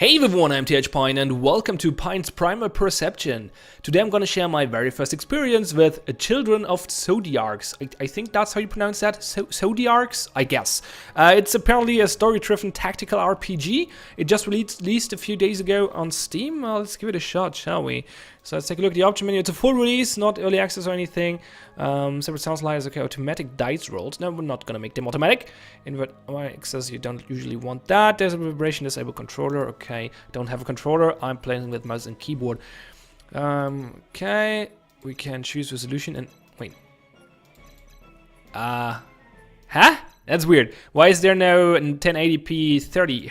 Hey everyone, I'm Pion and welcome to Pion's Primal Perception. Today I'm gonna share my very first experience with Children of Zodiarcs. I think that's how you pronounce that? Zodiarcs? I guess. It's apparently a story-driven tactical RPG. It just released a few days ago on Steam. Let's give it a shot, shall we? So let's take a look at the option menu. It's a full release, not early access or anything. Separate sound sliders, okay, automatic dice rolls. No, we're not gonna make them automatic. Invert access, you don't usually want that. There's a vibration disable controller, okay. Don't have a controller, I'm playing with mouse and keyboard. Okay, we can choose resolution and wait. Huh? That's weird. Why is there no 1080p 30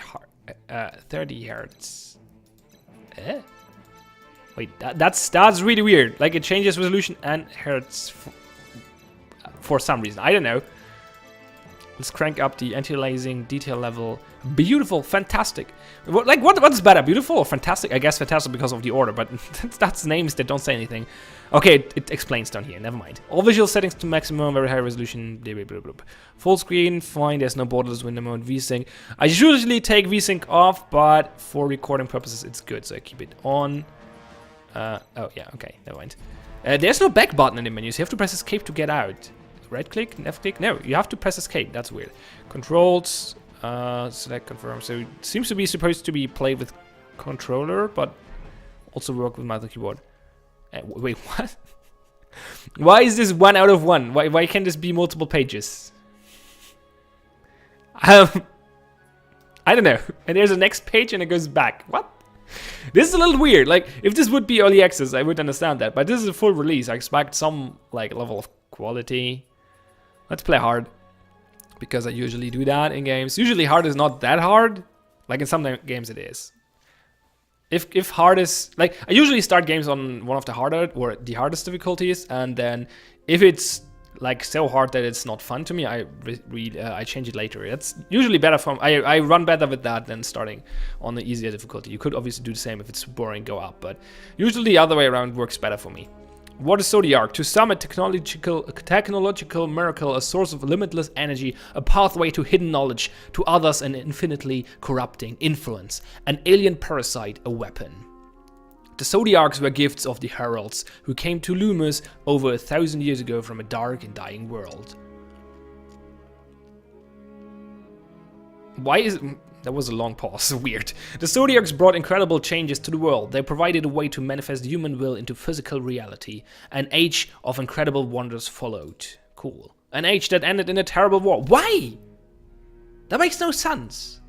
hertz? Wait, that's really weird. Like it changes resolution and hertz for some reason. I don't know. Let's crank up the anti-aliasing detail level. Beautiful, fantastic. What's better, beautiful or fantastic? I guess fantastic because of the order, but that's names that don't say anything. Okay, it explains down here. Never mind. All visual settings to maximum, very high resolution. Blah, blah, blah, blah. Full screen, fine. There's no borderless window mode. VSync. I usually take VSync off, but for recording purposes, it's good, so I keep it on. Oh yeah, okay, never mind. There's no back button in the menus. You have to press escape to get out. Right click, left click. No, you have to press escape. That's weird. Controls, select, confirm. So it seems to be supposed to be played with controller, but also work with mouse and keyboard. Wait, what? Why is this 1 out of 1? Why can't this be multiple pages? I don't know. And there's a next page and it goes back. What? This is a little weird. Like, if this would be early access, I would understand that. But this is a full release. I expect some, like, level of quality. Let's play hard. Because I usually do that in games. Usually hard is not that hard. Like, in some games it is. If hard is... Like, I usually start games on one of the harder or the hardest difficulties. And then, if it's, like, so hard that it's not fun to me, I change it later. It's usually better for... I run better with that than starting on the easier difficulty. You could obviously do the same if it's boring, go up. But usually the other way around works better for me. What is Zodiarc? To some, a technological miracle, a source of limitless energy, a pathway to hidden knowledge, to others an infinitely corrupting influence, an alien parasite, a weapon. The Zodiarcs were gifts of the Heralds, who came to Lumos over 1,000 years ago from a dark and dying world. Why is... That was a long pause, weird. The Zodiarcs brought incredible changes to the world. They provided a way to manifest human will into physical reality. An age of incredible wonders followed. Cool. An age that ended in a terrible war. Why? That makes no sense.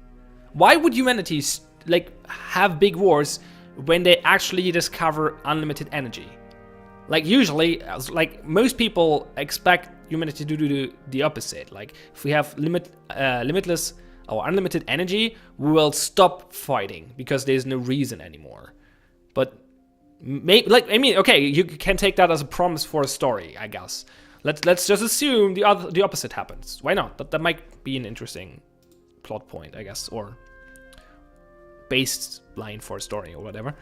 Why would humanity, like, have big wars when they actually discover unlimited energy? Like, usually, like, most people expect humanity to do the opposite. Like, if we have limitless or unlimited energy, we will stop fighting because there's no reason anymore. But okay, you can take that as a promise for a story, I guess. Let's just assume the opposite happens. Why not? That might be an interesting plot point, I guess, or baseline for a story or whatever.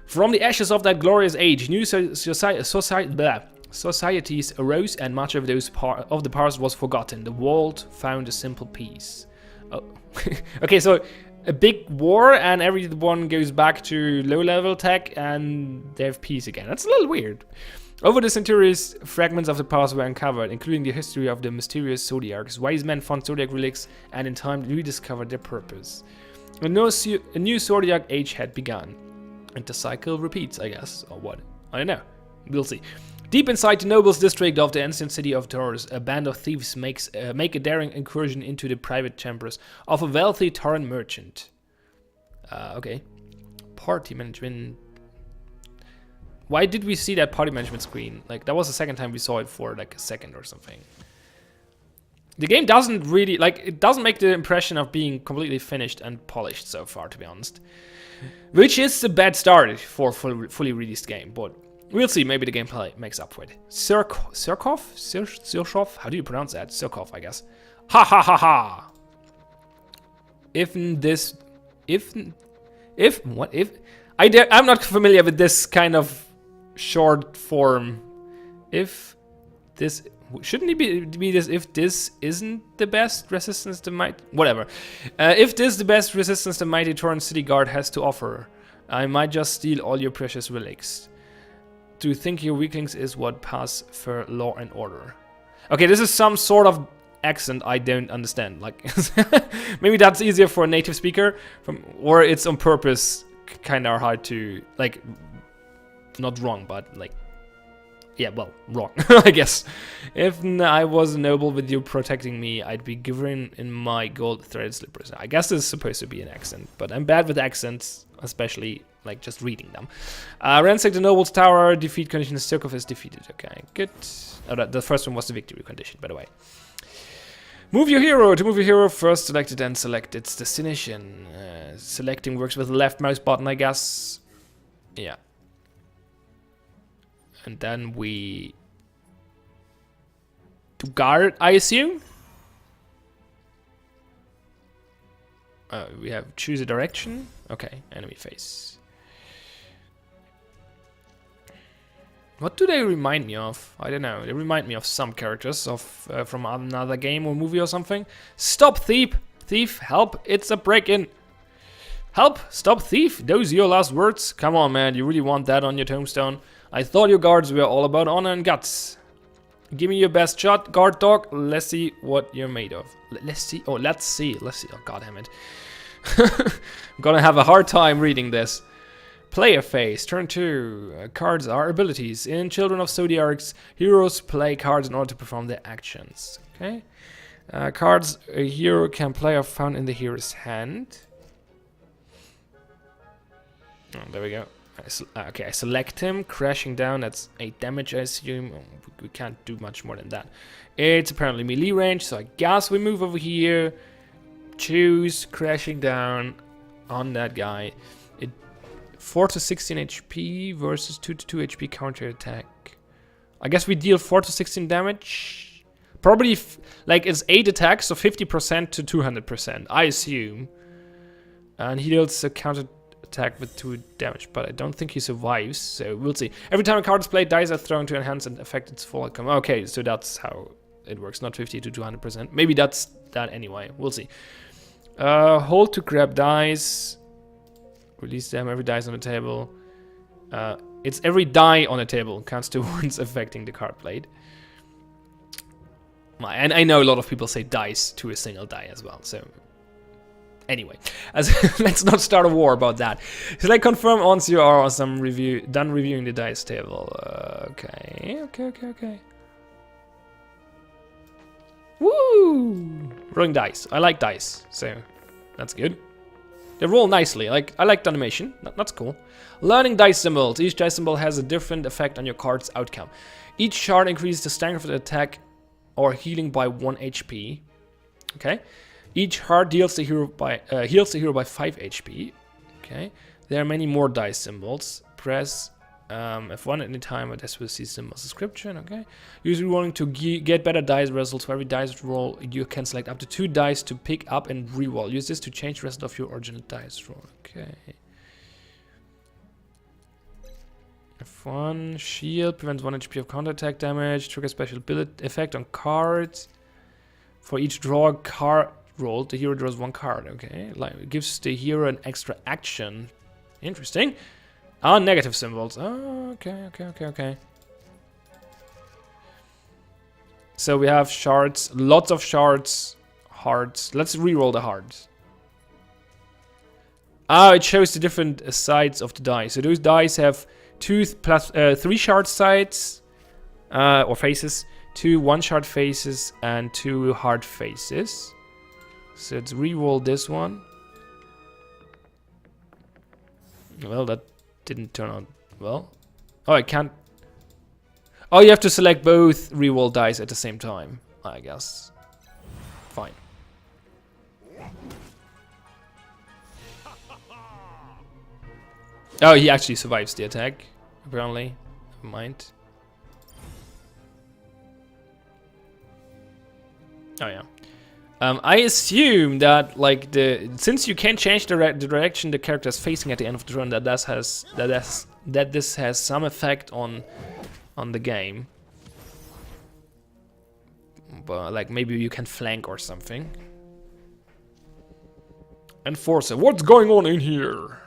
From the ashes of that glorious age, new societies arose, and much of the past was forgotten. The world found a simple peace. Oh. Okay, so a big war and everyone goes back to low-level tech and they have peace again. That's a little weird. Over the centuries, fragments of the past were uncovered, including the history of the mysterious Zodiarcs. Wise men found Zodiac relics and in time rediscovered their purpose. A new Zodiac age had begun. And the cycle repeats, I guess. Or what? I don't know. We'll see. Deep inside the nobles district of the ancient city of Taurus, a band of thieves make a daring incursion into the private chambers of a wealthy Tauran merchant. Okay. Party management. Why did we see that party management screen? Like, that was the second time we saw it for like a second or something. The game doesn't really, like, it doesn't make the impression of being completely finished and polished so far, to be honest. Which is a bad start for a fully released game, but we'll see, maybe the gameplay makes up for it. Surkov? How do you pronounce that? Surkov, I guess. Ha ha ha ha! I'm not familiar with this kind of short form. Shouldn't it be this if this isn't the best resistance the might... Whatever. If this is the best resistance the mighty Torrent City Guard has to offer, I might just steal all your precious relics. To think your weaklings is what pass for law and order. Okay, this is some sort of accent I don't understand. Like, maybe that's easier for a native speaker, or it's on purpose kind of hard to, like, not wrong, but like, yeah, well, wrong, I guess. If I was a noble with you protecting me, I'd be given in my gold threaded slippers. I guess this is supposed to be an accent, but I'm bad with accents, especially like just reading them. Ransack the noble's tower, defeat condition, Sirkov is defeated. Okay, good. Oh, the first one was the victory condition, by the way. Move your hero. To move your hero, first select it and select its destination. Selecting works with the left mouse button, I guess. Yeah. And then we to guard, I assume. We have choose a direction. Okay, enemy face. What do they remind me of? I don't know. They remind me of some characters of from another game or movie or something. Stop, thief! Thief, help! It's a break-in. Help! Stop, thief! Those are your last words? Come on, man. You really want that on your tombstone? I thought your guards were all about honor and guts. Give me your best shot, guard dog. Let's see what you're made of. Let's see. Oh, let's see. Let's see. Oh, god damn it. I'm gonna have a hard time reading this. Player phase. Turn 2. Cards are abilities. In Children of Zodiarcs, heroes play cards in order to perform their actions. Okay. Cards a hero can play are found in the hero's hand. Oh, there we go. Okay, I select him, crashing down, that's 8 damage I assume. Oh, we can't do much more than that. It's apparently melee range, so I guess we move over here. Choose, crashing down on that guy. 4 to 16 HP versus 2 to 2 HP counter attack. I guess we deal 4 to 16 damage. Probably, like, it's 8 attacks, so 50% to 200%, I assume. And he deals a counter attack with 2 damage, but I don't think he survives, so we'll see. Every time a card is played, dice are thrown to enhance and affect its full outcome. Okay, so that's how it works, not 50 to 200%. Maybe that's that anyway, we'll see. Hold to grab dice. Release them, every dice on the table. It's every die on the table counts towards affecting the card played. And I know a lot of people say dice to a single die as well, so... Anyway, let's not start a war about that. Select confirm once you are done reviewing the dice table. Okay. Woo! Rolling dice. I like dice, so that's good. They roll nicely. I like the animation. That's cool. Learning dice symbols. Each dice symbol has a different effect on your card's outcome. Each shard increases the strength of the attack or healing by 1 HP. Okay. Each heart heals the hero by 5 HP. Okay. There are many more dice symbols. Press F1 at any time, but this will see symbols description. Okay. Use rerolling to get better dice results. For every dice roll, you can select up to 2 dice to pick up and reroll. Use this to change the result of your original dice roll. Okay. F1 shield prevents 1 HP of counterattack damage. Trigger special ability effect on cards. For each draw card rolled, the hero draws 1 card. Okay, like it gives the hero an extra action. Interesting. Negative symbols. Oh, okay. So we have shards, lots of shards, hearts. Let's re-roll the hearts. It shows the different sides of the die. So those dice have 3 shard sides or faces, 2 1-shard faces, and 2 hard faces. So let's re-roll this one. Well, that didn't turn out well. Oh, I can't. Oh, you have to select both re-roll dice at the same time, I guess. Fine. Oh, he actually survives the attack, apparently. Never mind. Oh, yeah. I assume that, like, since you can change the direction the character is facing at the end of the turn, that this has some effect on the game. but like maybe you can flank or something. Enforcer, what's going on in here?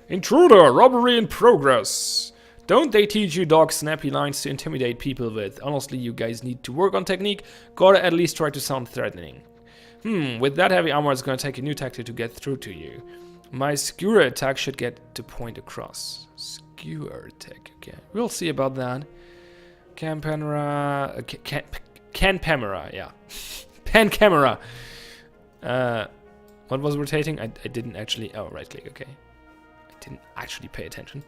Intruder, robbery in progress. Don't they teach you dog snappy lines to intimidate people with? Honestly, you guys need to work on technique. Gotta at least try to sound threatening. With that heavy armor, it's gonna take a new tactic to get through to you. My skewer attack should get to point across. Skewer attack, okay. We'll see about that. Campanera... Canpamera, yeah. Pancamera. What was rotating? I didn't actually... Oh, right click, okay. I didn't actually pay attention.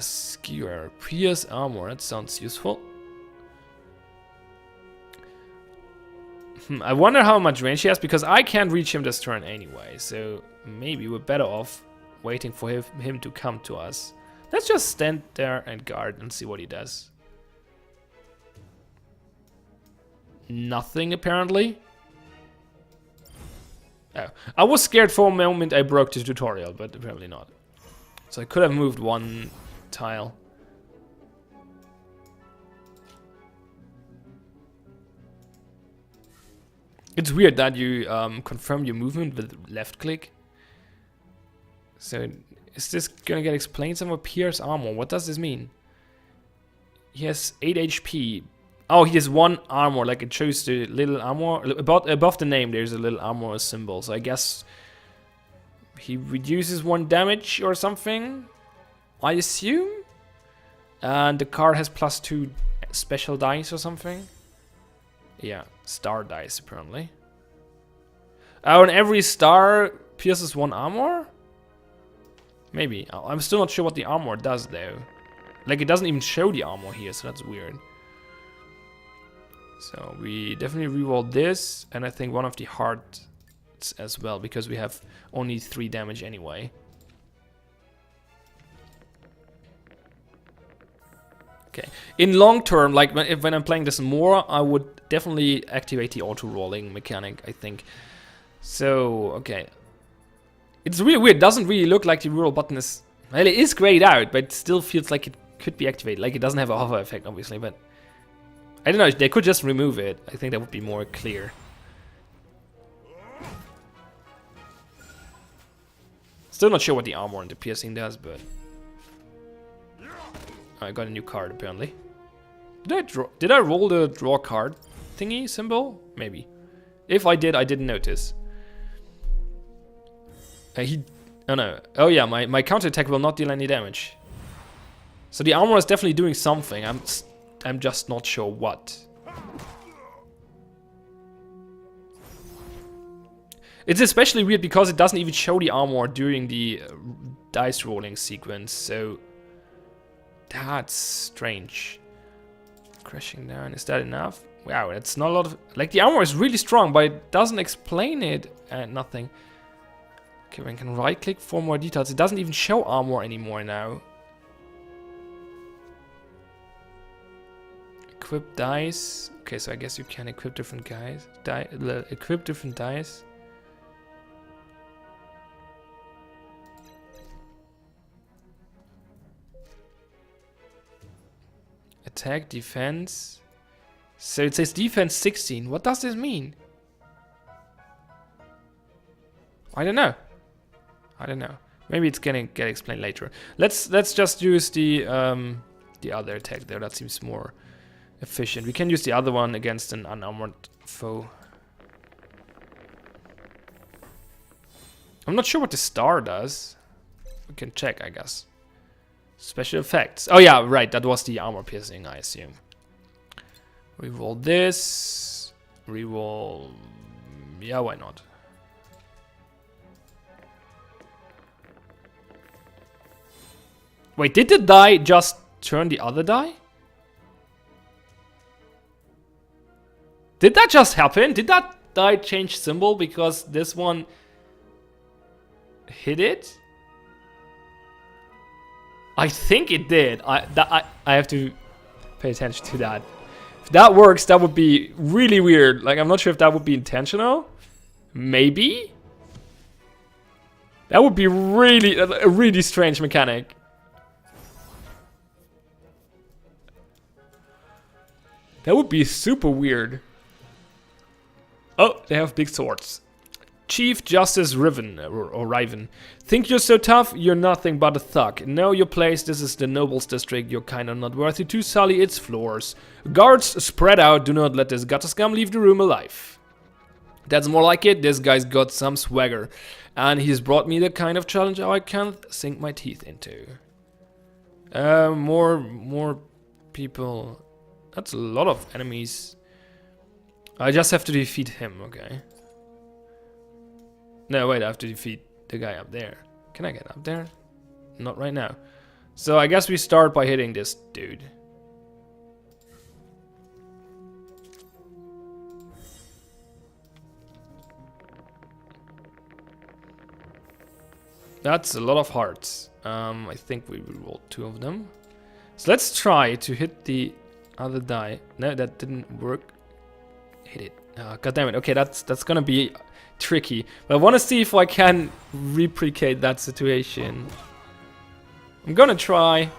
Skewer. Pierce armor, that sounds useful. I wonder how much range he has, because I can't reach him this turn anyway, so maybe we're better off waiting for him to come to us. Let's just stand there and guard and see what he does. Nothing, apparently. Oh, I was scared for a moment I broke the tutorial, but apparently not. So I could have moved one tile. It's weird that you confirm your movement with left click. So is this gonna get explained somewhere? Pierce armor, what does this mean? He has 8 HP. Oh, he has 1 armor, like it shows the little armor. Above the name there's a little armor symbol, so I guess he reduces 1 damage or something, I assume? And the card has +2 special dice or something. Yeah, star dice apparently. Oh, and every star pierces 1 armor? Maybe. I'm still not sure what the armor does though. Like it doesn't even show the armor here, so that's weird. So we definitely reroll this, and I think one of the hearts as well, because we have only 3 damage anyway. Okay. In long term, like when I'm playing this more, I would definitely activate the auto rolling mechanic, I think. So, okay. It's really weird. It doesn't really look like the reroll button is... Well, it is grayed out, but it still feels like it could be activated. Like it doesn't have a hover effect, obviously, but... I don't know, they could just remove it. I think that would be more clear. Still not sure what the armor and the piercing does, but... I got a new card, apparently. Did I roll the draw card thingy symbol? Maybe. If I did, I didn't notice. Oh no. Oh yeah, my counterattack will not deal any damage. So the armor is definitely doing something. I'm just not sure what. It's especially weird because it doesn't even show the armor during the dice rolling sequence, so that's strange. Crashing down, is that enough? Wow, that's not a lot of... Like, the armor is really strong, but it doesn't explain it. Nothing. Okay, we can right-click for more details. It doesn't even show armor anymore now. Equip dice. Okay, so I guess you can equip different guys. Equip different dice. Attack, defense. So it says defense 16. What does this mean? I don't know. I don't know. Maybe it's gonna get explained later. Let's just use the other attack there. That seems more efficient. We can use the other one against an unarmored foe. I'm not sure what the star does. We can check, I guess. Special effects. Oh yeah, right. That was the armor piercing, I assume. Reroll this. Reroll. Yeah, why not? Wait, did the die just turn the other die? Did that just happen? Did that die change symbol because this one hit it? I think it did. I have to pay attention to that. If that works, that would be really weird. Like, I'm not sure if that would be intentional. Maybe? That would be really a really strange mechanic. That would be super weird. Oh, they have big swords. Chief Justice Riven, or Riven. Think you're so tough? You're nothing but a thug. Know your place, this is the Nobles District. You're kinda not worthy to sully its floors. Guards, spread out. Do not let this gutter scum leave the room alive. That's more like it. This guy's got some swagger. And he's brought me the kind of challenge I can't sink my teeth into. More people. That's a lot of enemies. I just have to defeat him, okay. No, wait, I have to defeat the guy up there. Can I get up there? Not right now. So I guess we start by hitting this dude. That's a lot of hearts. I think we will roll 2 of them. So let's try to hit the other die. No, that didn't work. Hit it. God damn it. Okay, that's gonna be tricky. But I want to see if I can replicate that situation. I'm gonna try.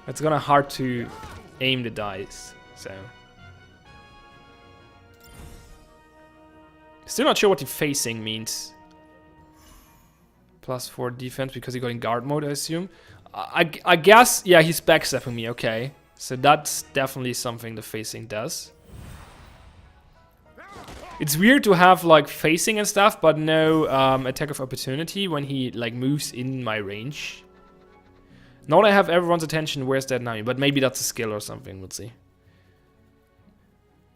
It's gonna hard to aim the dice. So still not sure what the facing means. +4 defense because he got in guard mode, I assume. I guess, yeah, he's backstepping me, okay. So that's definitely something the facing does. It's weird to have like facing and stuff, but no attack of opportunity when he like moves in my range. Now that I have everyone's attention, where's that now? But maybe that's a skill or something, we'll see.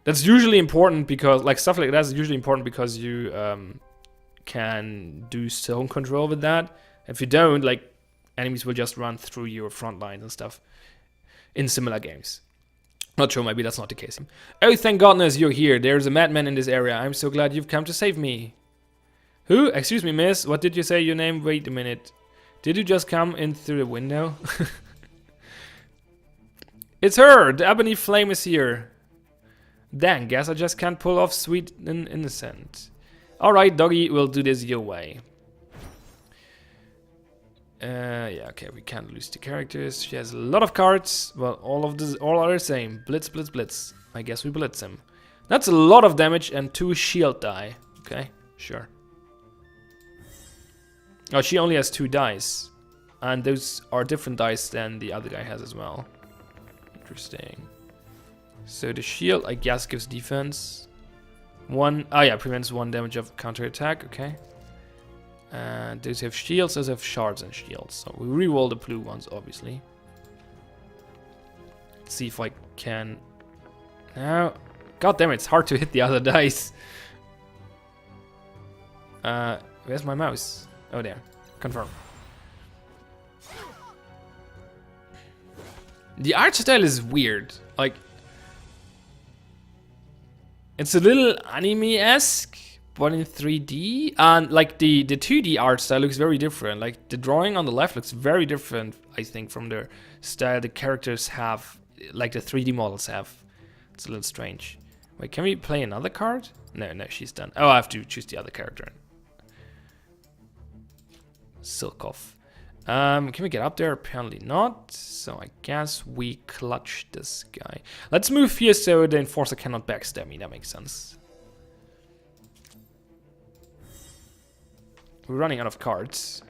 That's usually important because, like, stuff like that is usually important because you can do zone control with that. If you don't, like, enemies will just run through your front lines and stuff in similar games. Not sure, maybe that's not the case. Oh, thank goodness you're here. There's a madman in this area. I'm so glad you've come to save me. Who? Excuse me, miss. What did you say your name? Wait a minute. Did you just come in through the window? It's her! The ebony flame is here. Dang, guess I just can't pull off sweet and innocent. Alright, doggy, we'll do this your way. Yeah, okay, we can't lose the characters. She has a lot of cards. Well, all are the same. Blitz, blitz, blitz. I guess we blitz him. That's a lot of damage and 2 shield die. Okay, sure. Oh, she only has 2 dice. And those are different dice than the other guy has as well. Interesting. So the shield, I guess, gives defense. 1, oh yeah, prevents 1 damage of counterattack, okay. And those have shields, those have shards and shields. So we re-roll the blue ones, obviously. Let's see if I can... No. God damn it, it's hard to hit the other dice. Where's my mouse? Oh, there. Confirm. The art style is weird. Like... It's a little anime-esque. But in 3D, and like the 2D art style looks very different. Like the drawing on the left looks very different, I think, from the style the characters have, like the 3D models have. It's a little strange. Wait, can we play another card? No, she's done. Oh, I have to choose the other character. Silkoff. Can we get up there? Apparently not. So I guess we clutch this guy. Let's move here so the enforcer cannot backstab me. That makes sense. We're running out of cards.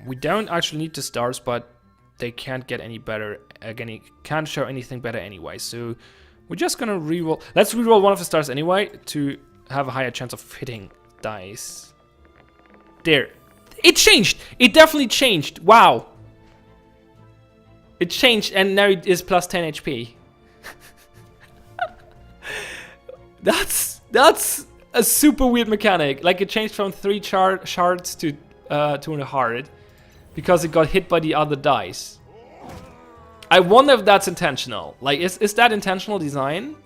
We don't actually need the stars, but they can't get any better. Again, can't show anything better anyway. So we're just gonna reroll. Let's reroll one of the stars anyway to have a higher chance of hitting dice. There. It changed! It definitely changed. Wow. It changed and now it is plus 10 HP. That's a super weird mechanic. Like it changed from 3 shards to 200 because it got hit by the other dice. I wonder if that's intentional. Like, is that intentional design?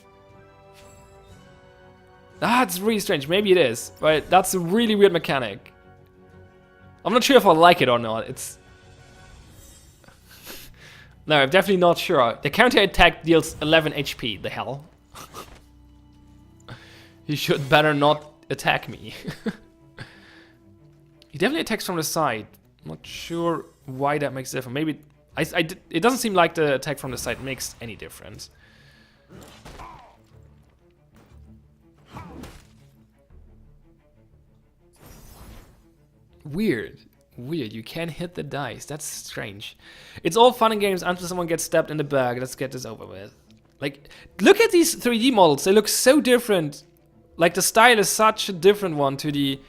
That's really strange. Maybe it is, but that's a really weird mechanic. I'm not sure if I like it or not. It's no, I'm definitely not sure. The counter attack deals 11 HP. The hell. He should better not attack me. He definitely attacks from the side. Not sure why that makes a difference. Maybe It doesn't seem like the attack from the side makes any difference. Weird. Weird. You can't hit the dice. That's strange. It's all fun and games until someone gets stabbed in the back. Let's get this over with. Like, look at these 3D models. They look so different. Like, the style is such a different one to the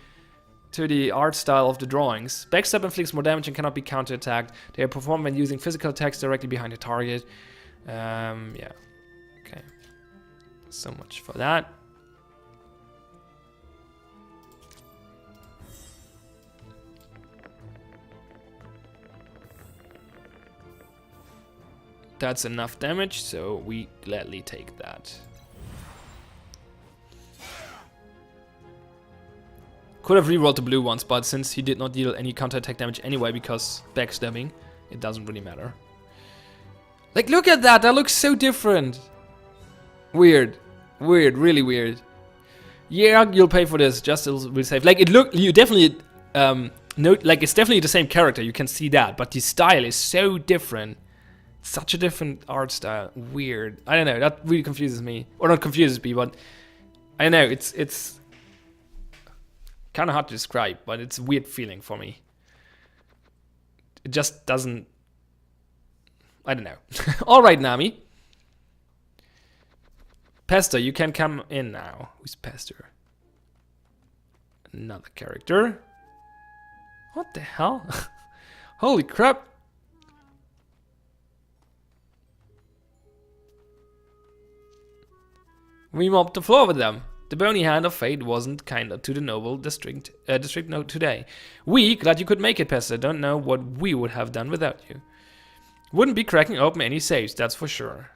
art style of the drawings. Backstab inflicts more damage and cannot be counterattacked. They are performed when using physical attacks directly behind the target. Yeah. Okay. So much for that. That's enough damage, so we gladly take that. Could have rerolled the blue ones, but since he did not deal any counterattack damage anyway because backstabbing, it doesn't really matter. Like, look at that! That looks so different! Weird. Weird, really weird. Yeah, you'll pay for this, just to be safe. Like, you definitely, like, it's definitely the same character, you can see that, but the style is so different. Such a different art style. Weird. I don't know, that really confuses me. Or not confuses me, but I don't know, it's kind of hard to describe, but it's a weird feeling for me. It just doesn't... I don't know. Alright, Nami. Pester, you can come in now. Who's Pester? Another character. What the hell? Holy crap. We mopped the floor with them. The bony hand of fate wasn't kinder to the noble district note today. We, glad you could make it, Pester, don't know what we would have done without you. Wouldn't be cracking open any safes, that's for sure.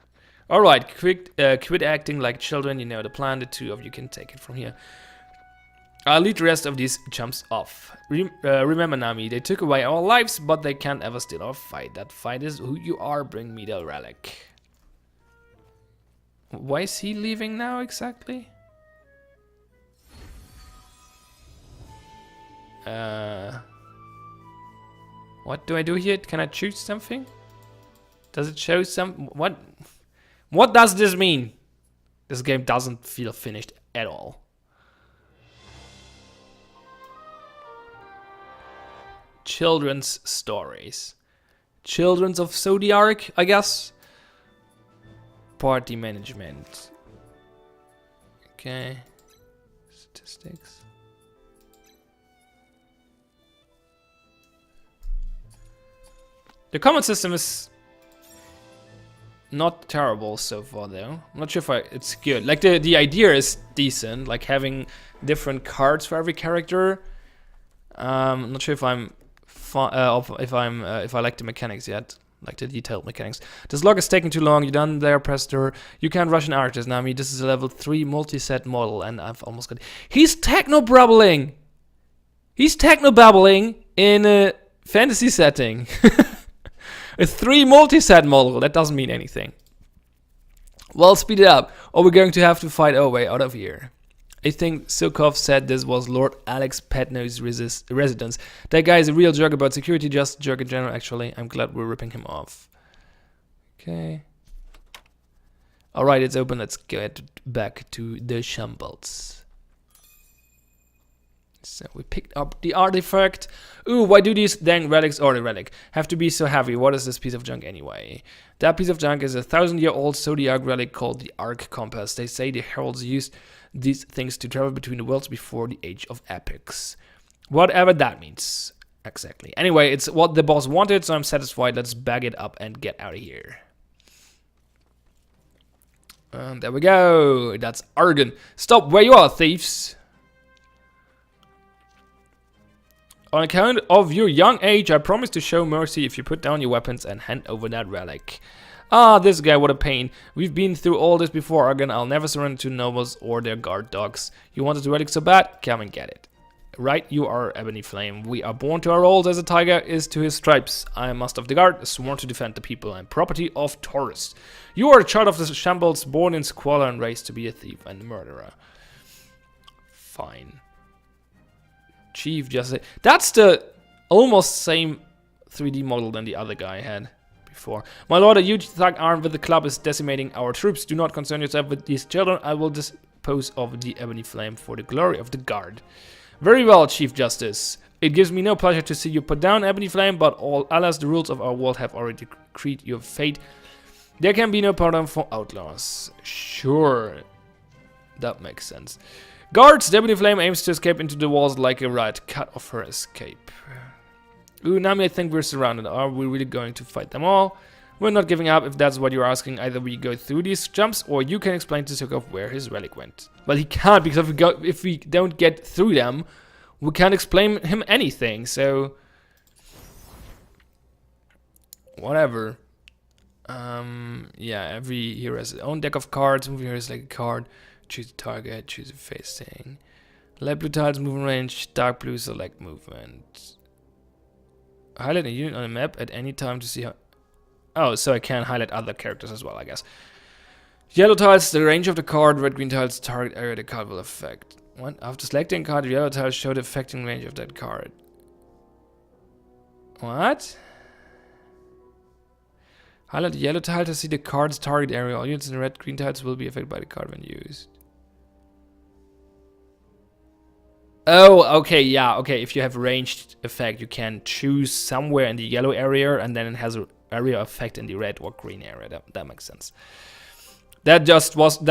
Alright, quit acting like children, you know the plan, the two of you can take it from here. I'll lead the rest of these chumps off. Remember, Nami, they took away our lives, but they can't ever steal our fight. That fight is who you are, bring me the relic. Why is he leaving now, exactly? What do I do here? Can I choose something? Does it show some... What does this mean? This game doesn't feel finished at all. Children's stories. Children of Zodiarcs, I guess. Party management. Okay. Statistics. The combat system is not terrible so far, though. I'm not sure if it's good. Like the idea is decent, like having different cards for every character. I'm not sure if if I like the mechanics yet, like the detailed mechanics. This log is taking too long. You're done there, Pester. You can't rush an artist, Nami. This is a level 3 multi-set model, and I've almost got. He's techno-babbling. He's techno-babbling in a fantasy setting. A 3 multi-set model, that doesn't mean anything. Well, speed it up, or we're going to have to fight our way out of here. I think Sukov said this was Lord Alex Petno's residence. That guy is a real jerk about security, just a jerk in general, actually. I'm glad we're ripping him off. Okay. Alright, it's open, let's get back to the shambles. So we picked up the artifact. Ooh, why do these dang relics or the relic have to be so heavy? What is this piece of junk anyway? That piece of junk is a 1,000-year-old Zodiac relic called the Arc Compass. They say the heralds used these things to travel between the worlds before the Age of Epics. Whatever that means. Exactly. Anyway, it's what the boss wanted, so I'm satisfied. Let's bag it up and get out of here. And there we go. That's Argon. Stop where you are, thieves. On account of your young age, I promise to show mercy if you put down your weapons and hand over that relic. Ah, this guy, what a pain. We've been through all this before, Argon. I'll never surrender to nobles or their guard dogs. You wanted the relic so bad? Come and get it. Right, you are Ebony Flame. We are born to our roles as a tiger is to his stripes. I am Master of the Guard, sworn to defend the people and property of Taurus. You are a child of the shambles, born in squalor and raised to be a thief and a murderer. Fine. Chief Justice. That's the almost same 3D model than the other guy had before. My lord, a huge thug armed with the club is decimating our troops. Do not concern yourself with these children. I will dispose of the ebony flame for the glory of the guard. Very well, Chief Justice. It gives me no pleasure to see you put down ebony flame, but alas, the rules of our world have already decreed your fate. There can be no pardon for outlaws. Sure. That makes sense. Guards, the ebony flame aims to escape into the walls like a rat. Cut off her escape. Ooh, Nami, I think we're surrounded. Are we really going to fight them all? We're not giving up if that's what you're asking. Either we go through these jumps, or you can explain to Sukov where his relic went. Well, he can't, because if we don't get through them, we can't explain him anything, so... Whatever. Yeah, every hero has his own deck of cards. Moving here is like a card. Choose a target, choose a facing. Light blue tiles, movement range. Dark blue, select movement. Highlight a unit on a map at any time to see how... Oh, so I can highlight other characters as well, I guess. Yellow tiles, the range of the card. Red, green tiles, target area the card will affect. What? After selecting a card, the yellow tiles show the affecting range of that card. What? Highlight the yellow tile to see the card's target area. All units in the red, green tiles will be affected by the card when used. Oh, okay, yeah, okay. If you have ranged effect, you can choose somewhere in the yellow area, and then it has an area effect in the red or green area. That makes sense. That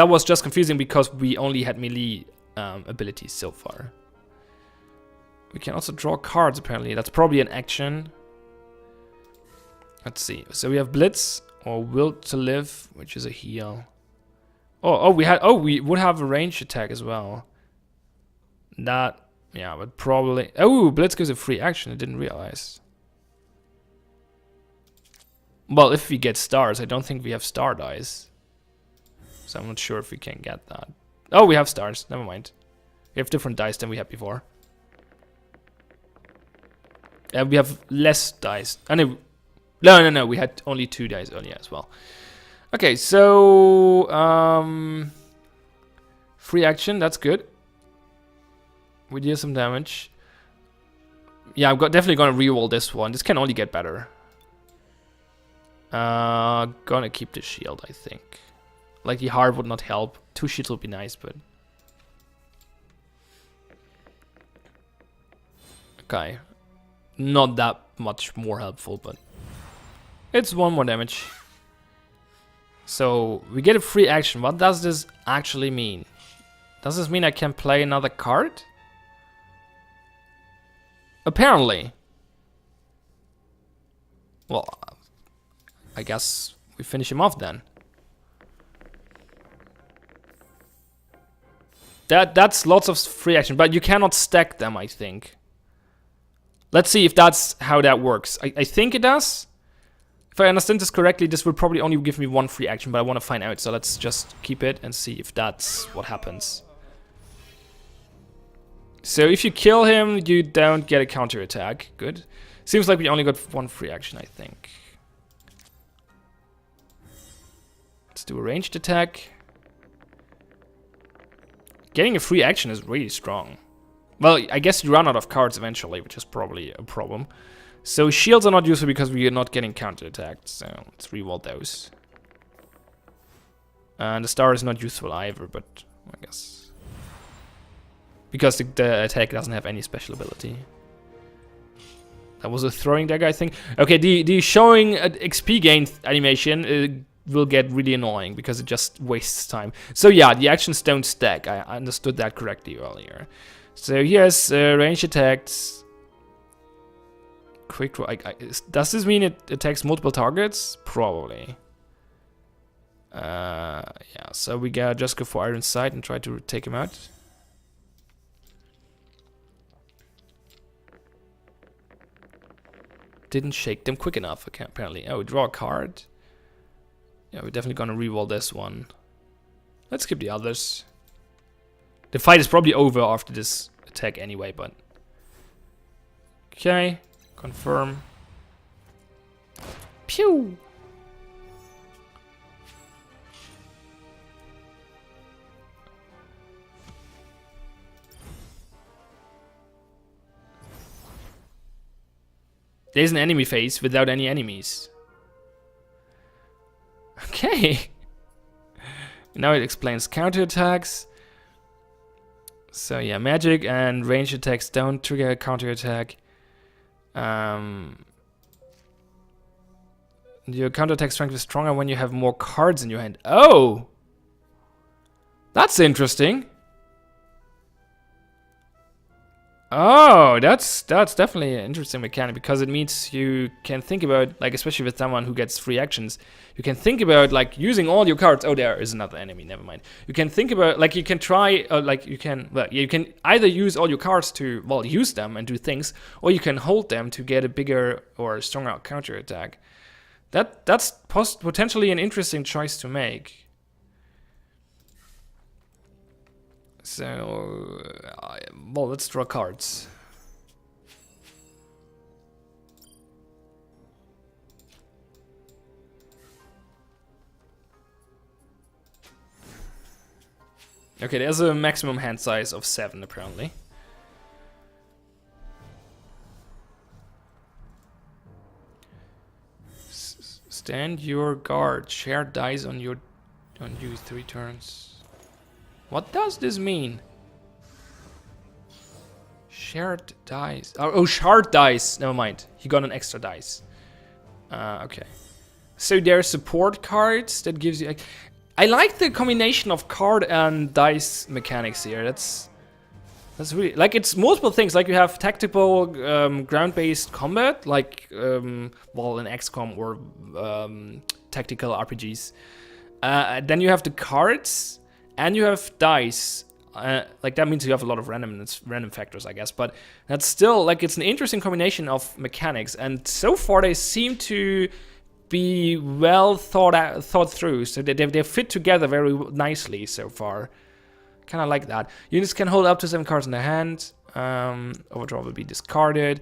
was just confusing because we only had melee abilities so far. We can also draw cards apparently. That's probably an action. Let's see. So we have Blitz or Will to Live, which is a heal. We would have a range attack as well. That, yeah, but probably... Oh, Blitz gives a free action. I didn't realize. Well, if we get stars, I don't think we have star dice. So I'm not sure if we can get that. Oh, we have stars. Never mind. We have different dice than we had before. We have less dice. No. We had only 2 dice earlier as well. Okay, so... free action. That's good. We deal some damage. Yeah, I'm definitely gonna reroll this one. This can only get better. Gonna keep the shield, I think. Like, the heart would not help. 2 shields would be nice, but... Okay. Not that much more helpful, but... It's 1 more damage. So, we get a free action. What does this actually mean? Does this mean I can play another card? Apparently. Well, I guess we finish him off then. That's lots of free action, but you cannot stack them, I think. Let's see if that's how that works. I think it does. If I understand this correctly, this will probably only give me 1 free action, but I want to find out. So let's just keep it and see if that's what happens. So if you kill him, you don't get a counter attack. Good. Seems like we only got 1 free action, I think. Let's do a ranged attack. Getting a free action is really strong. Well, I guess you run out of cards eventually, which is probably a problem. So shields are not useful because we are not getting counter attacked. So let's reroll those. And the star is not useful either, but I guess... Because the attack doesn't have any special ability. That was a throwing dagger, I think. Okay, the showing XP gain animation will get really annoying because it just wastes time. So yeah, the actions don't stack. I understood that correctly earlier. So here's range attacks. Quick draw. Does this mean it attacks multiple targets? Probably. Yeah, so we gotta just go for Iron Sight and try to take him out. Didn't shake them quick enough, apparently. Oh, draw a card. Yeah, we're definitely gonna reroll this one. Let's skip the others. The fight is probably over after this attack anyway, but... Okay, confirm. Pew! There's an enemy phase without any enemies. Okay. Now it explains counterattacks. So yeah, magic and ranged attacks don't trigger a counterattack. Your counterattack strength is stronger when you have more cards in your hand. Oh! That's interesting. Oh, that's definitely an interesting mechanic, because it means you can think about, like, especially with someone who gets free actions, you can think about, like, using all your cards. Oh, there is another enemy, never mind. You can think about, like, you can try, like, you can either use all your cards to, well, use them and do things, or you can hold them to get a bigger or stronger counterattack. That's potentially an interesting choice to make. So, well, let's draw cards. Okay, there's a maximum hand size of 7 apparently. Stand your guard. Share dice on you 3 turns. What does this mean? Shared dice. Oh, shard dice. Never mind. He got an extra dice. Okay. So there are support cards that gives you. I like the combination of card and dice mechanics here. That's really, like, it's multiple things. Like, you have tactical ground-based combat, like well, in XCOM or tactical RPGs. Then you have the cards. And you have dice. Like, that means you have a lot of random factors, I guess. But that's still, like, it's an interesting combination of mechanics. And so far, they seem to be well thought through. So they fit together very nicely so far. Kind of like that. Units can hold up to 7 cards in their hand. Overdraw will be discarded.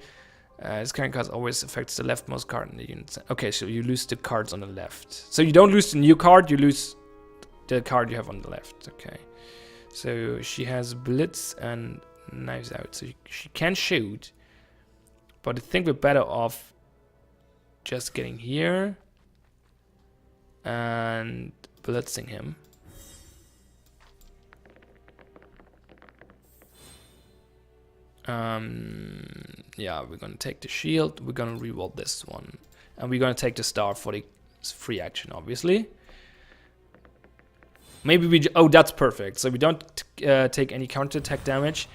Discarding cards always affects the leftmost card in the unit. Okay, so you lose the cards on the left. So you don't lose the new card, you lose the card you have on the left. Okay, so she has blitz and knives out, so she can shoot, but I think we're better off just getting here and blitzing him. Yeah, we're gonna take the shield, we're gonna reroll this one, and we're gonna take the star for the free action, obviously. Maybe oh, that's perfect. So we don't take any counterattack damage.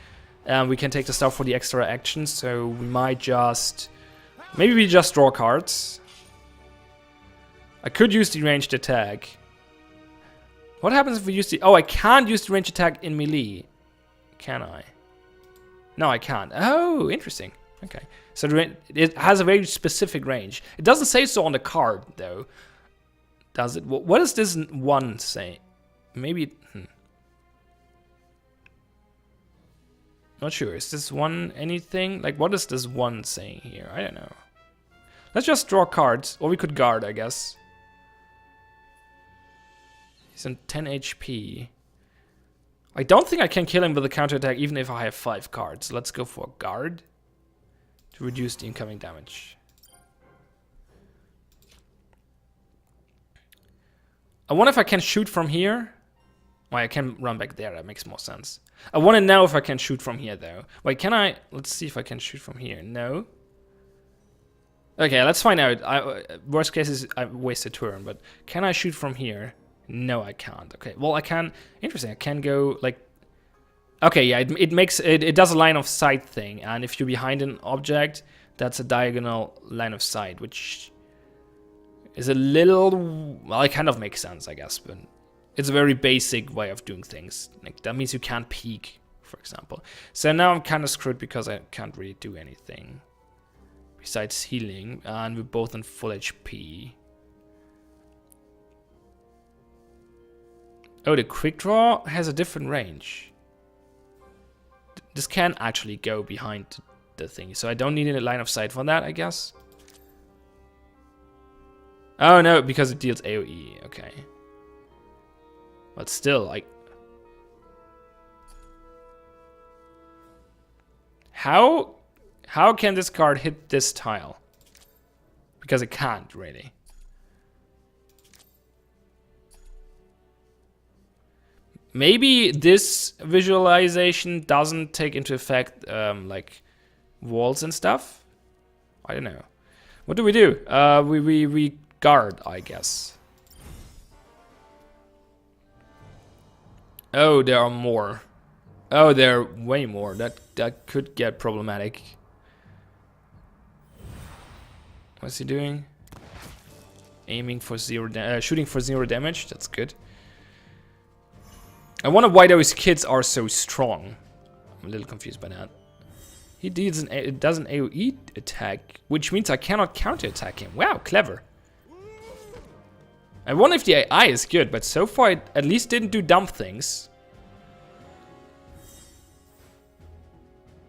We can take the star for the extra action. So we might just, maybe we just draw cards. I could use the ranged attack. What happens if we use the, oh, I can't use the ranged attack in melee. Can I? No, I can't. Oh, interesting. Okay. So it has a very specific range. It doesn't say so on the card, though. Does it? What does this one say? Maybe, not sure. Is this one anything? Like, what is this one saying here? I don't know. Let's just draw cards, or we could guard, I guess. He's on 10 HP. I don't think I can kill him with a counterattack, even if I have 5 cards. Let's go for guard to reduce the incoming damage. I wonder if I can shoot from here. Well, I can run back there, that makes more sense. I want to know if I can shoot from here, though. Wait, can I? Let's see if I can shoot from here. No. Okay, let's find out. Worst case is I waste a turn, but can I shoot from here? No, I can't. Okay, well, I can. Interesting, I can go, like... Okay, yeah, it does a line of sight thing, and if you're behind an object, that's a diagonal line of sight, which is a little... Well, it kind of makes sense, I guess, but... It's a very basic way of doing things. Like, that means you can't peek, for example. So now I'm kind of screwed because I can't really do anything besides healing, and we're both on full HP. Oh, the quick draw has a different range. This can actually go behind the thing, so I don't need a line of sight for that, I guess. Oh no, because it deals AoE. Okay. But still, like... How can this card hit this tile? Because it can't, really. Maybe this visualization doesn't take into effect like walls and stuff. I don't know. What do? We guard, I guess. Oh, there are more. Oh, there are way more. That could get problematic. What's he doing? Aiming for shooting for 0 damage. That's good. I wonder why those kids are so strong. I'm a little confused by that. He does an AoE attack, which means I cannot counterattack him. Wow, clever. I wonder if the AI is good, but so far it at least didn't do dumb things.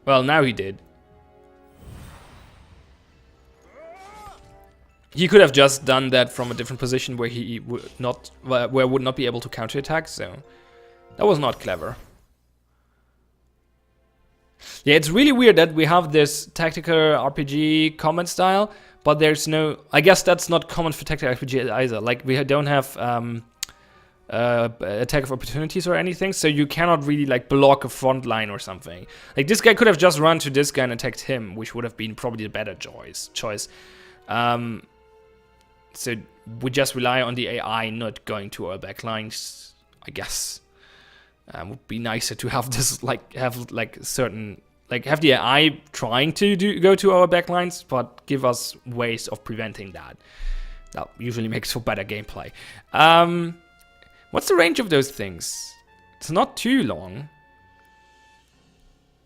Well, now he did. He could have just done that from a different position where he would not, where would not be able to counterattack. So that was not clever. Yeah, it's really weird that we have this tactical RPG combat style, but there's no. I guess that's not common for tactical RPG either. Like we don't have attack of opportunities or anything, so you cannot really like block a front line or something. Like this guy could have just run to this guy and attacked him, which would have been probably the better choice. So we just rely on the AI not going to our backlines, I guess. Would be nicer to have this have the AI trying to go to our backlines, but give us ways of preventing that. That usually makes for better gameplay. What's the range of those things? It's not too long.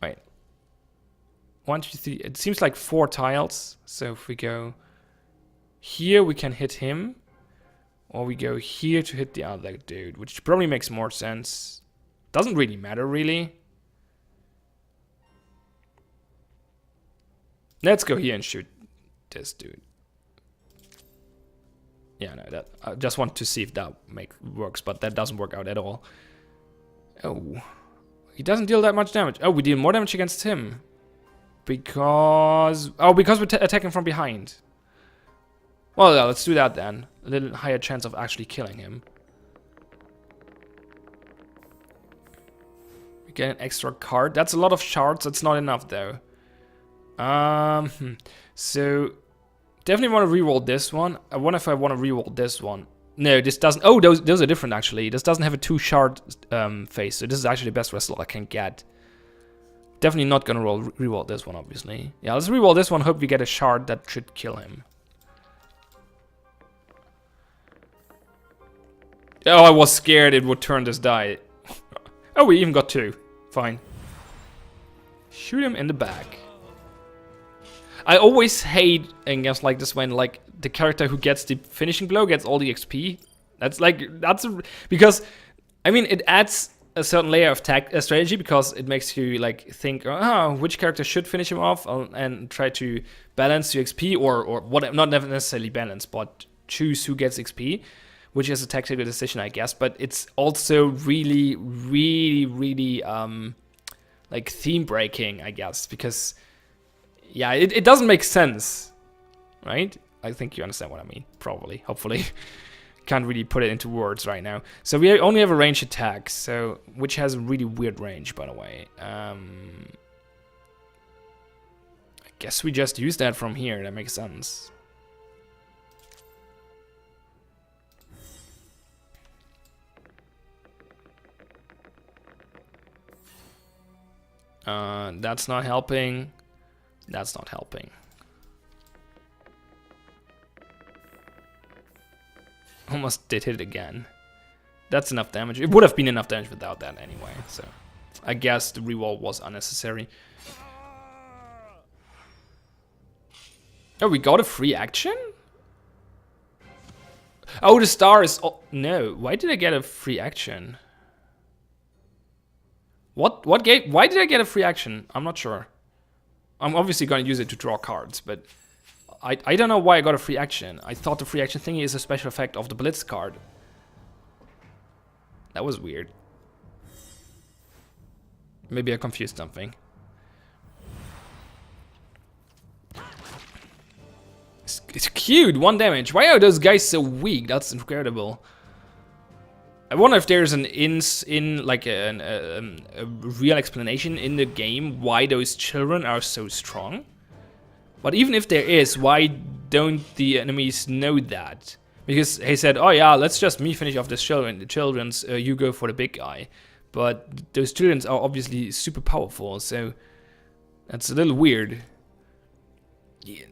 Wait. 1, 2, 3. It seems like 4 tiles. So if we go here, we can hit him. Or we go here to hit the other dude, which probably makes more sense. Doesn't really matter, really. Let's go here and shoot this dude. Yeah, no, that I just want to see if that works, but that doesn't work out at all. Oh, he doesn't deal that much damage. Oh, we deal more damage against him because we're attacking from behind. Well, yeah, let's do that then. A little higher chance of actually killing him. We get an extra card. That's a lot of shards. That's not enough though. So definitely want to reroll this one. I wonder if I want to reroll this one. No, this doesn't. Oh, those are different actually. This doesn't have a 2 shard phase, so this is actually the best wrestle I can get. Definitely not gonna reroll this one, obviously. Yeah, let's reroll this one. Hope we get a shard that should kill him. Oh, I was scared it would turn this die. Oh, we even got 2. Fine. Shoot him in the back. I always hate in games like this when like the character who gets the finishing blow gets all the XP. Because I mean it adds a certain layer of strategy, because it makes you like think, oh, which character should finish him off, and try to balance the XP or what, not necessarily balance, but choose who gets XP, which is a tactical decision, I guess. But it's also really like theme breaking, I guess, because yeah, it doesn't make sense, right? I think you understand what I mean, probably, hopefully. Can't really put it into words right now. So we only have a ranged attack, so which has a really weird range, by the way. I guess we just use that from here. That makes sense. That's not helping. That's not helping. Almost did hit it again. That's enough damage. It would have been enough damage without that anyway, so I guess the reroll was unnecessary. Oh, we got a free action? Oh, the star is... Oh, no, why did I get a free action? What game? Why did I get a free action? I'm not sure. I'm obviously going to use it to draw cards, but I don't know why I got a free action. I thought the free action thingy is a special effect of the Blitz card. That was weird. Maybe I confused something. It's cute, 1 damage. Why are those guys so weak? That's incredible. I wonder if there's an like a real explanation in the game why those children are so strong. But even if there is, why don't the enemies know that? Because he said, oh yeah, let's just me finish off this children. The children's, you go for the big guy. But those children's are obviously super powerful, so that's a little weird. Yeah.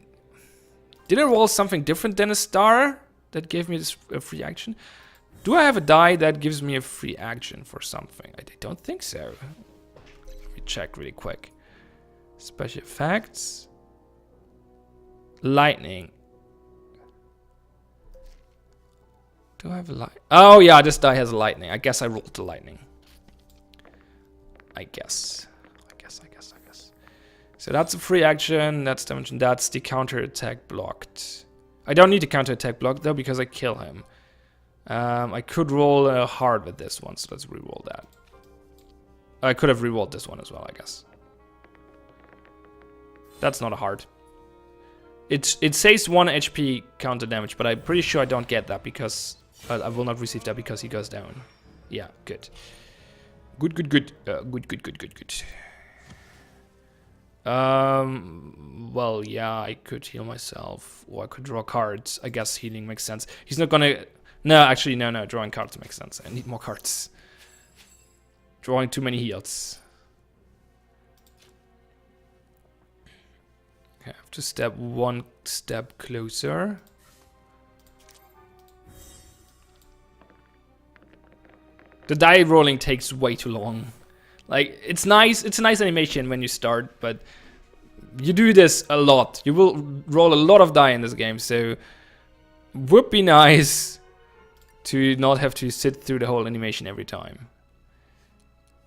Did I roll something different than a star that gave me this free action? Do I have a die that gives me a free action for something? I don't think so. Let me check really quick. Special effects. Lightning. Do I have a light? Oh yeah, this die has a lightning. I guess I rolled the lightning. I guess. So that's a free action. That's damage, and that's the counter attack blocked. I don't need the counter attack blocked though because I kill him. I could roll a hard with this one, so let's reroll that. I could have rerolled this one as well, I guess. That's not a hard. It says 1 HP counter damage, but I'm pretty sure I don't get that because I will not receive that because he goes down. Yeah, good. Good. Well, yeah, I could heal myself, or I could draw cards. I guess healing makes sense. He's not gonna... No, actually, no, drawing cards makes sense. I need more cards. Drawing too many heals. Okay, I have to step 1 step closer. The die rolling takes way too long. Like, it's nice, it's a nice animation when you start, but you do this a lot. You will roll a lot of die in this game, so would be nice to not have to sit through the whole animation every time.